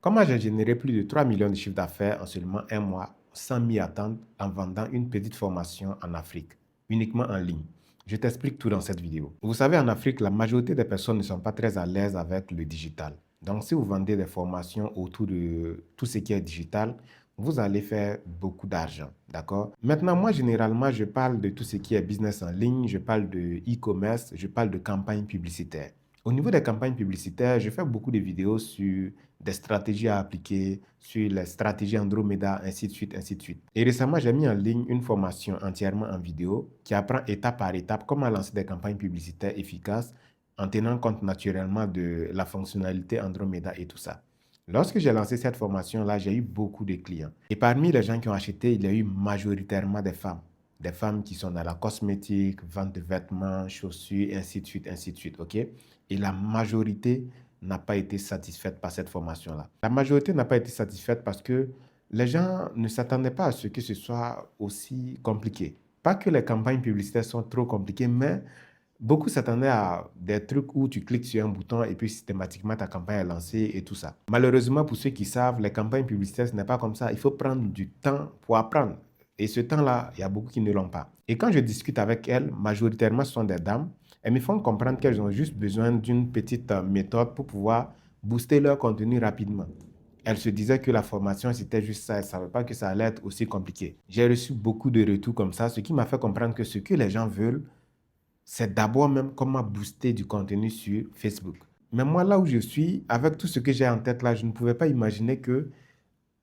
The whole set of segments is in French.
Comment j'ai généré plus de 3 millions de chiffres d'affaires en seulement un mois sans m'y attendre en vendant une petite formation en Afrique, uniquement en ligne? Je t'explique tout dans cette vidéo. Vous savez, en Afrique, la majorité des personnes ne sont pas très à l'aise avec le digital. Donc, si vous vendez des formations autour de tout ce qui est digital, vous allez faire beaucoup d'argent, d'accord? Maintenant, moi, généralement, je parle de tout ce qui est business en ligne, je parle de e-commerce, je parle de campagnes publicitaires. Au niveau des campagnes publicitaires, je fais beaucoup de vidéos sur des stratégies à appliquer, sur les stratégies Andromeda, ainsi de suite, ainsi de suite. Et récemment, j'ai mis en ligne une formation entièrement en vidéo qui apprend étape par étape comment lancer des campagnes publicitaires efficaces en tenant compte naturellement de la fonctionnalité Andromeda et tout ça. Lorsque j'ai lancé cette formation-là, j'ai eu beaucoup de clients. Et parmi les gens qui ont acheté, il y a eu majoritairement des femmes. Des femmes qui sont dans la cosmétique, vente de vêtements, chaussures, ainsi de suite, ainsi de suite, ok? Et la majorité n'a pas été satisfaite par cette formation-là. La majorité n'a pas été satisfaite parce que les gens ne s'attendaient pas à ce que ce soit aussi compliqué. Pas que les campagnes publicitaires sont trop compliquées, mais beaucoup s'attendaient à des trucs où tu cliques sur un bouton et puis systématiquement ta campagne est lancée et tout ça. Malheureusement, pour ceux qui savent, les campagnes publicitaires, ce n'est pas comme ça. Il faut prendre du temps pour apprendre. Et ce temps-là, il y a beaucoup qui ne l'ont pas. Et quand je discute avec elles, majoritairement, ce sont des dames, elles me font comprendre qu'elles ont juste besoin d'une petite méthode pour pouvoir booster leur contenu rapidement. Elles se disaient que la formation, c'était juste ça. Elles ne savaient pas que ça allait être aussi compliqué. J'ai reçu beaucoup de retours comme ça, ce qui m'a fait comprendre que ce que les gens veulent, c'est d'abord même comment booster du contenu sur Facebook. Mais moi, là où je suis, avec tout ce que j'ai en tête là, je ne pouvais pas imaginer que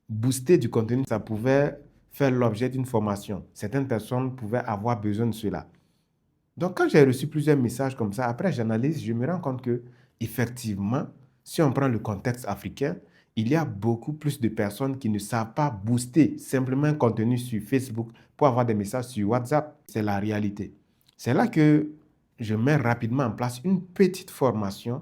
booster du contenu, ça pouvait faire l'objet d'une formation. Certaines personnes pouvaient avoir besoin de cela. Donc, quand j'ai reçu plusieurs messages comme ça, après j'analyse, je me rends compte que, effectivement, si on prend le contexte africain, il y a beaucoup plus de personnes qui ne savent pas booster simplement un contenu sur Facebook pour avoir des messages sur WhatsApp. C'est la réalité. C'est là que je mets rapidement en place une petite formation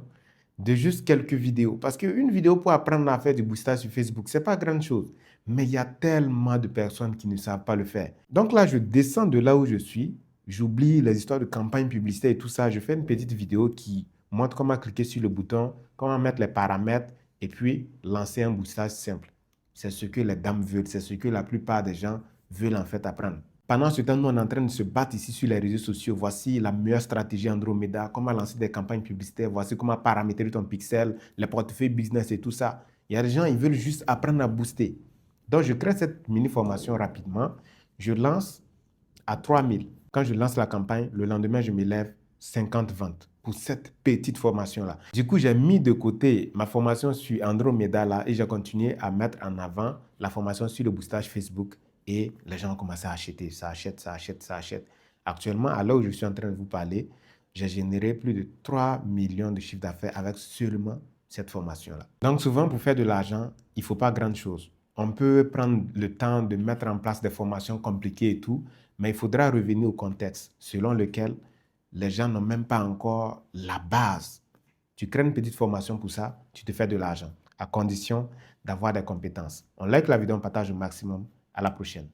de juste quelques vidéos. Parce qu'une vidéo pour apprendre à faire du boostage sur Facebook, ce n'est pas grand chose. Mais il y a tellement de personnes qui ne savent pas le faire. Donc là, je descends de là où je suis. J'oublie les histoires de campagne publicitaire et tout ça. Je fais une petite vidéo qui montre comment cliquer sur le bouton, comment mettre les paramètres et puis lancer un boostage simple. C'est ce que les dames veulent. C'est ce que la plupart des gens veulent en fait apprendre. Pendant ce temps, nous, on est en train de se battre ici sur les réseaux sociaux. Voici la meilleure stratégie Andromeda, comment lancer des campagnes publicitaires, voici comment paramétrer ton pixel, les portefeuilles business et tout ça. Il y a des gens, ils veulent juste apprendre à booster. Donc, je crée cette mini-formation rapidement. Je lance à 3000. Quand je lance la campagne, le lendemain, je me lève 50 ventes pour cette petite formation-là. Du coup, j'ai mis de côté ma formation sur Andromeda là et j'ai continué à mettre en avant la formation sur le boostage Facebook et les gens ont commencé à acheter. Ça achète, ça achète, ça achète. Actuellement, à l'heure où je suis en train de vous parler, j'ai généré plus de 3 millions de chiffres d'affaires avec seulement cette formation-là. Donc souvent, pour faire de l'argent, il ne faut pas grand-chose. On peut prendre le temps de mettre en place des formations compliquées et tout, mais il faudra revenir au contexte selon lequel les gens n'ont même pas encore la base. Tu crées une petite formation pour ça, tu te fais de l'argent, à condition d'avoir des compétences. On like la vidéo, on partage au maximum. À la prochaine.